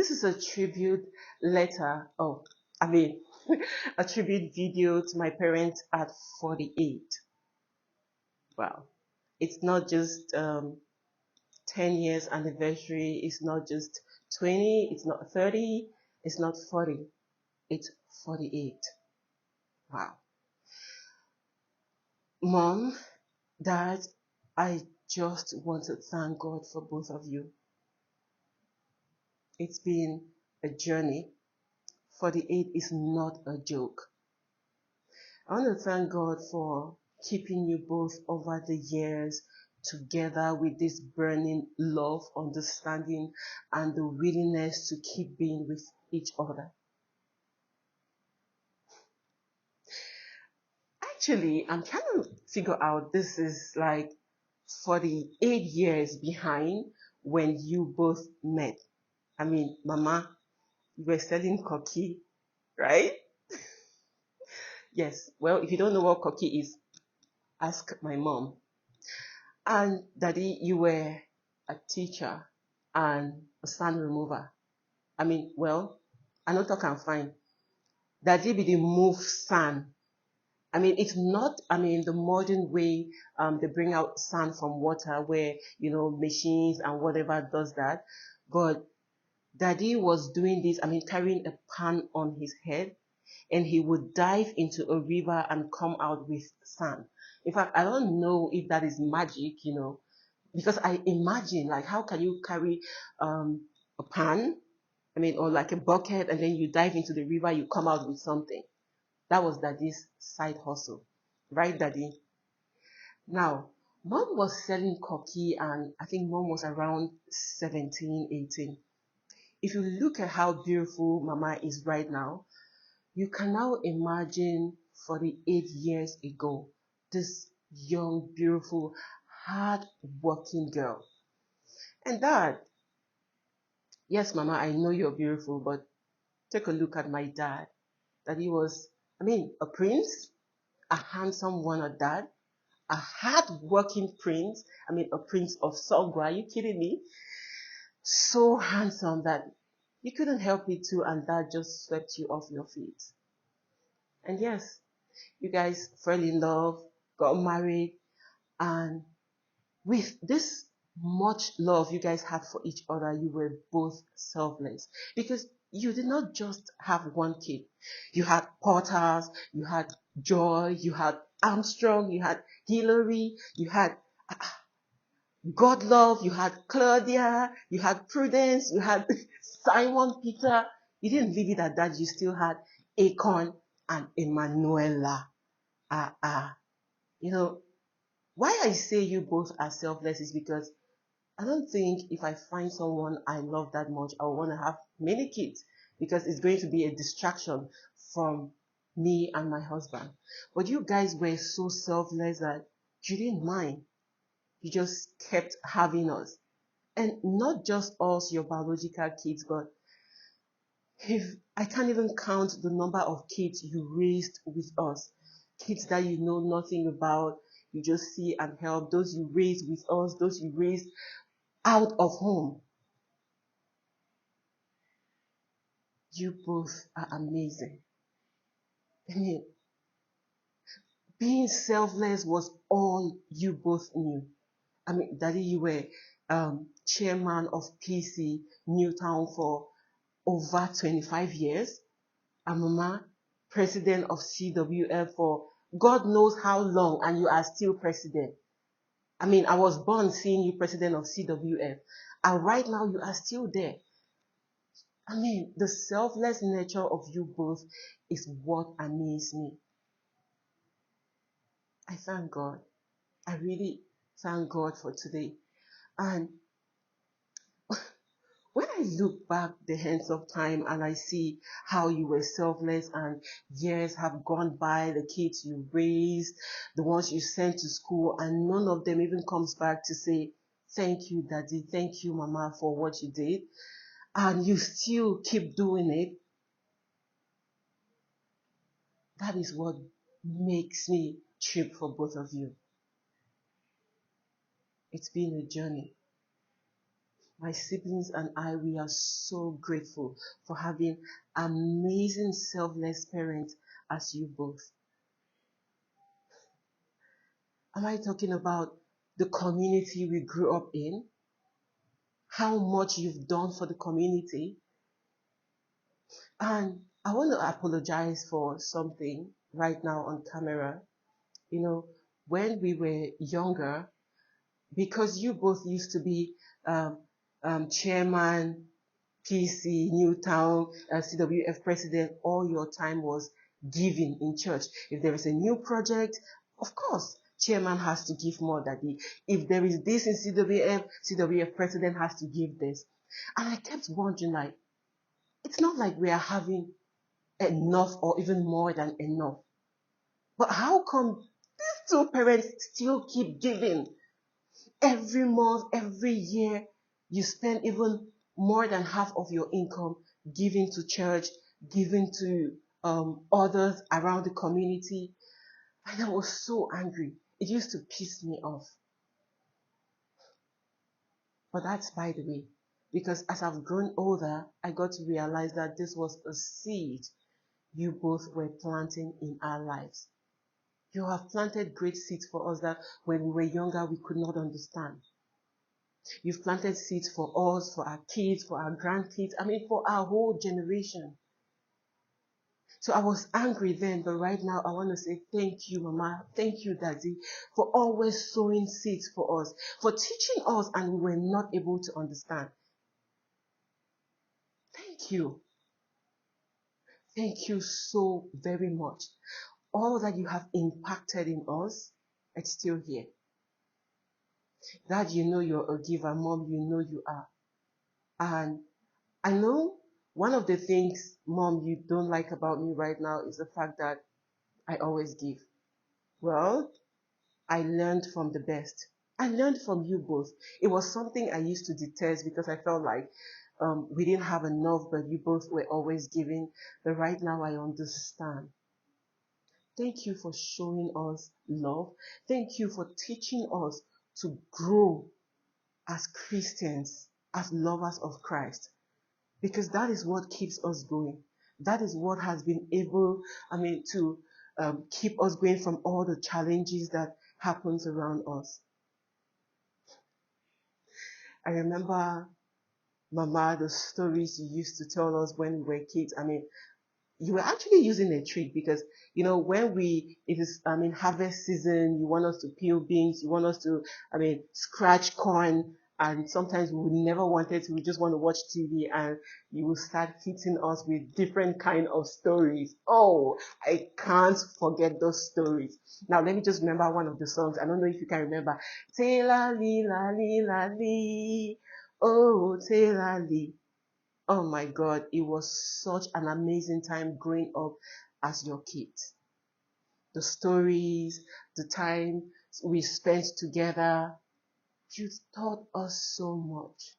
This is a tribute letter. Oh, I mean, a tribute video to my parents at 48. Wow. It's not just 10 years anniversary. It's not just 20. It's not 30. It's not 40. It's 48. Wow. Mom, Dad, I just want to thank God for both of you. It's been a journey. 48 is not a joke. I want to thank God for keeping you both over the years together with this burning love, understanding, and the willingness to keep being with each other. Actually, I'm trying to figure out, this is like 48 years behind when you both met. I mean, Mama, you were selling 𝐓𝐘𝐒, right? Yes. Well, if you don't know what 𝐓𝐘𝐒 is, ask my mom. And Daddy, you were a teacher and a sand remover. I mean, well, I know talk and fine. Daddy be the move sand. I mean, it's not, the modern way they bring out sand from water where, machines and whatever does that. But Daddy was doing this, carrying a pan on his head, and he would dive into a river and come out with sand. In fact, I don't know if that is magic, because I imagine, like, how can you carry a pan, or like a bucket, and then you dive into the river, you come out with something. That was Daddy's side hustle. Right, Daddy? Now, Mom was selling 𝐓𝐘𝐒, and I think Mom was around 17, 18. If you look at how beautiful Mama is right now, you can now imagine 48 years ago, this young, beautiful, hard-working girl. And Dad, yes, Mama, I know you're beautiful, but take a look at my dad. Daddy was, a prince, a handsome one at that, a hard-working prince, a prince of Songo. Are you kidding me? So handsome that you couldn't help it too, and Dad just swept you off your feet. And yes, you guys fell in love, got married, and with this much love you guys had for each other, you were both selfless. Because you did not just have one kid. You had Porters, you had Joy, you had Armstrong, you had Hillary, you had Godlove, you had Claudia, you had Prudence, you had Simon Peter. You didn't leave it at that. You still had Akon and Emanuela. Why I say you both are selfless is because I don't think if I find someone I love that much, I want to have many kids, because it's going to be a distraction from me and my husband. But you guys were so selfless that you didn't mind. You just kept having us. And not just us, your biological kids, but if I can't even count the number of kids you raised with us. Kids that you know nothing about, you just see and help. Those you raised with us, those you raised out of home. You both are amazing. Being selfless was all you both knew. Daddy, you were chairman of PC Newtown for over 25 years. And Mama, president of CWF for God knows how long, and you are still president. I was born seeing you president of CWF, and right now you are still there. The selfless nature of you both is what amazes me. I thank God. I really thank God for today. And when I look back the hands of time and I see how you were selfless and years have gone by, the kids you raised, the ones you sent to school, and none of them even comes back to say, thank you, Daddy, thank you, Mama, for what you did. And you still keep doing it. That is what makes me trip for both of you. It's been a journey. My siblings and I, we are so grateful for having amazing selfless parents as you both. Am I talking about the community we grew up in? How much you've done for the community? And I want to apologize for something right now on camera. You know, when we were younger, because you both used to be chairman, PC, Newtown, CWF president, all your time was giving in church. If there is a new project, of course, chairman has to give more than the. If there is this in CWF president has to give this. And I kept wondering, like, it's not like we are having enough or even more than enough. But how come these two parents still keep giving? Every month, every year, you spend even more than half of your income giving to church, giving to others around the community. And I was so angry. It used to piss me off. But that's by the way, because as I've grown older, I got to realize that this was a seed you both were planting in our lives. You have planted great seeds for us that when we were younger, we could not understand. You've planted seeds for us, for our kids, for our grandkids, for our whole generation. So I was angry then, but right now I want to say thank you, Mama. Thank you, Daddy, for always sowing seeds for us, for teaching us and we were not able to understand. Thank you. Thank you so very much. All that you have impacted in us, it's still here. Dad, you know you're a giver. Mom, you know you are. And I know one of the things, Mom, you don't like about me right now is the fact that I always give. Well, I learned from the best. I learned from you both. It was something I used to detest because I felt like we didn't have enough, but you both were always giving. But right now I understand. Thank you for showing us love. Thank you for teaching us to grow as Christians, as lovers of Christ. Because that is what keeps us going. That is what has been able, to keep us going from all the challenges that happens around us. I remember, Mama, the stories you used to tell us when we were kids. You were actually using a trick because, when it is, harvest season, you want us to peel beans, you want us to, scratch corn, and sometimes we never wanted to, we just want to watch TV, and you will start hitting us with different kind of stories. Oh, I can't forget those stories. Now, let me just remember one of the songs. I don't know if you can remember. Taylor Lee, la lee, la lee. Oh, Taylor Lee. Oh my God, it was such an amazing time growing up as your kids. The stories, the time we spent together, you taught us so much.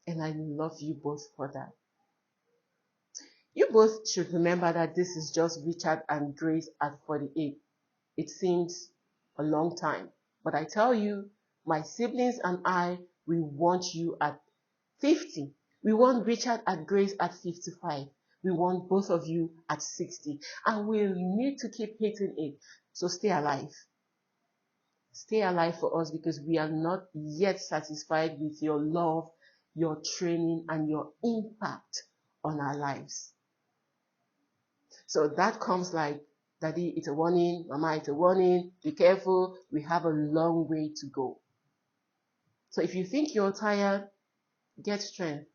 And I love you both for that. You both should remember that this is just Richard and Grace at 48. It seems a long time. But I tell you, my siblings and I, we want you at 50. We want Richard and Grace at 55. We want both of you at 60. And we'll need to keep hitting it. So stay alive. Stay alive for us because we are not yet satisfied with your love, your training, and your impact on our lives. So that comes like, Daddy, it's a warning. Mama, it's a warning. Be careful. We have a long way to go. So if you think you're tired, get strength.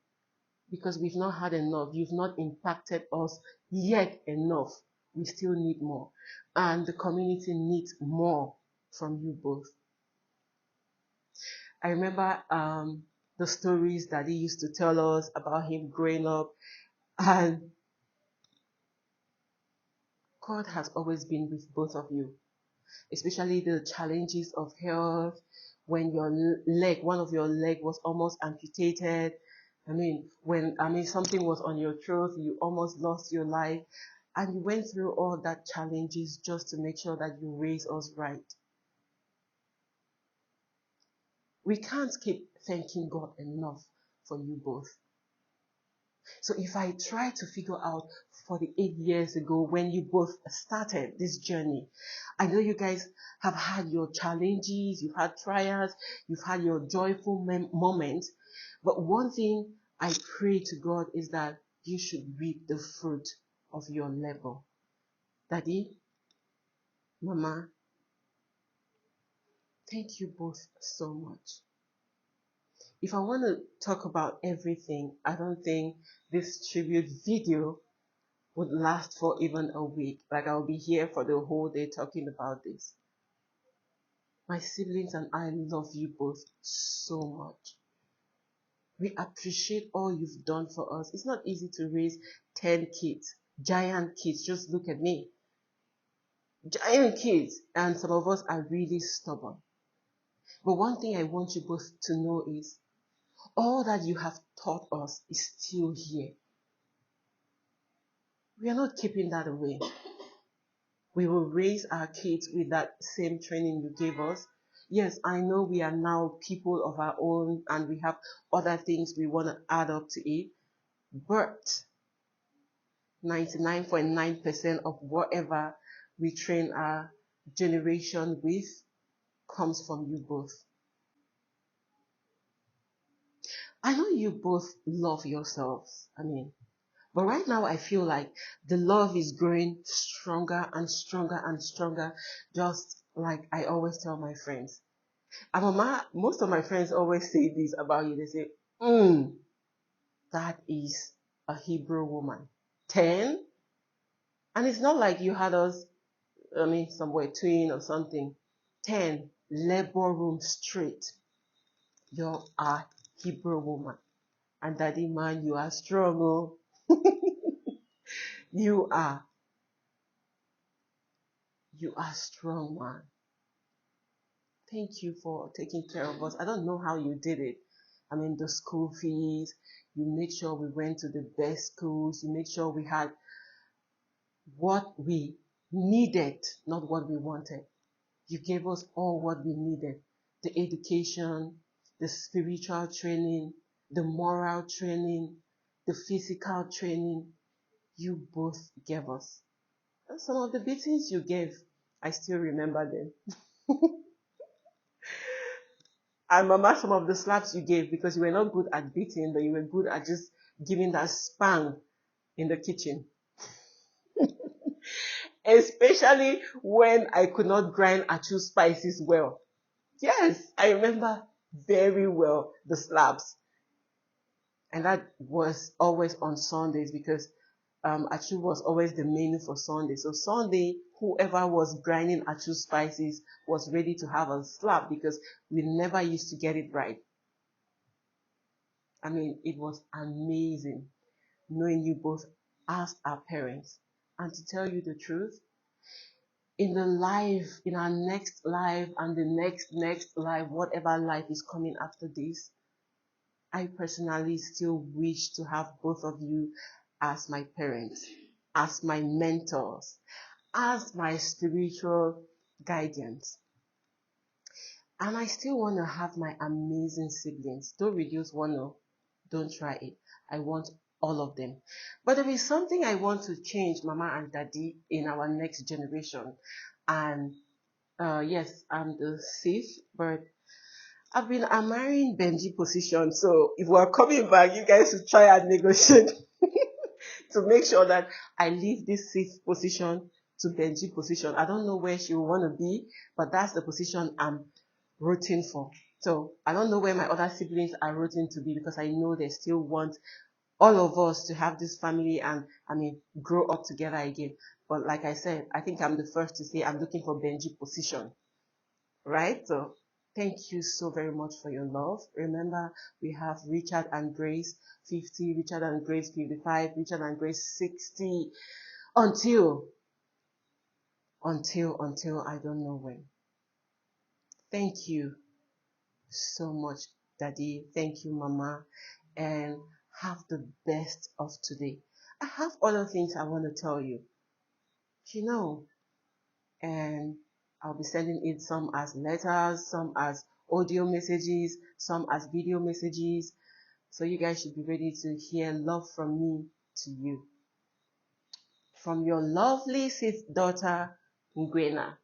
Because we've not had enough. You've not impacted us yet enough. We still need more. And the community needs more from you both. I remember the stories that he used to tell us about him growing up. And God has always been with both of you. Especially the challenges of health, when one of your leg was almost amputated. When something was on your throat, you almost lost your life. And you went through all that challenges just to make sure that you raise us right. We can't keep thanking God enough for you both. So if I try to figure out 48 years ago when you both started this journey, I know you guys have had your challenges, you've had trials, you've had your joyful moments, but one thing I pray to God is that you should reap the fruit of your labor. Daddy, Mama, thank you both so much. If I want to talk about everything, I don't think this tribute video would last for even a week. Like, I'll be here for the whole day talking about this. My siblings and I love you both so much. We appreciate all you've done for us. It's not easy to raise 10 kids, giant kids. Just look at me. Giant kids. And some of us are really stubborn. But one thing I want you both to know is all that you have taught us is still here. We are not keeping that away. We will raise our kids with that same training you gave us. Yes, I know we are now people of our own and we have other things we want to add up to it. But 99.9% of whatever we train our generation with comes from you both. I know you both love yourselves. But right now I feel like the love is growing stronger and stronger and stronger, just like I always tell my friends. And Mama, most of my friends always say this about you. They say, that is a Hebrew woman. 10? And it's not like you had us, somewhere twin or something. 10, labor room straight. You're a Hebrew woman. And Daddy, man, you are strong, oh. You are strong, man. Thank you for taking care of us. I don't know how you did it. The school fees, you made sure we went to the best schools, you made sure we had what we needed, not what we wanted. You gave us all what we needed. The education, the spiritual training, the moral training, the physical training, you both gave us. And some of the beatings you gave, I still remember them. And Mama, some of the slaps you gave, because you were not good at beating, but you were good at just giving that spank in the kitchen. Especially when I could not grind achu spices well. Yes, I remember very well the slaps. And that was always on Sundays because achu was always the menu for Sunday. So Sunday, whoever was grinding achu spices was ready to have a slap because we never used to get it right. It was amazing knowing you both as our parents. And to tell you the truth, in our next life and the next life, whatever life is coming after this, I personally still wish to have both of you as my parents, as my mentors, as my spiritual guidance. And I still want to have my amazing siblings. Don't reduce one, no. Don't try it. I want all of them. But there is something I want to change, Mama and Daddy, in our next generation. And yes, I'm the 6th, but I'm marrying Benji position. So if we're coming back, you guys should try and negotiate to make sure that I leave this 6th position to Benji position. I don't know where she will want to be, but that's the position I'm rooting for. So I don't know where my other siblings are rooting to be because I know they still want all of us to have this family and grow up together again. But like I said, I think I'm the first to say I'm looking for Benji position. Right? So thank you so very much for your love. Remember, we have Richard and Grace 50, Richard and Grace 55, Richard and Grace 60 until I don't know when. Thank you so much, Daddy. Thank you, Mama. And have the best of today. I have other things I want to tell you. And I'll be sending it some as letters, some as audio messages, some as video messages. So you guys should be ready to hear love from me to you. From your lovely sis daughter, Ngwena.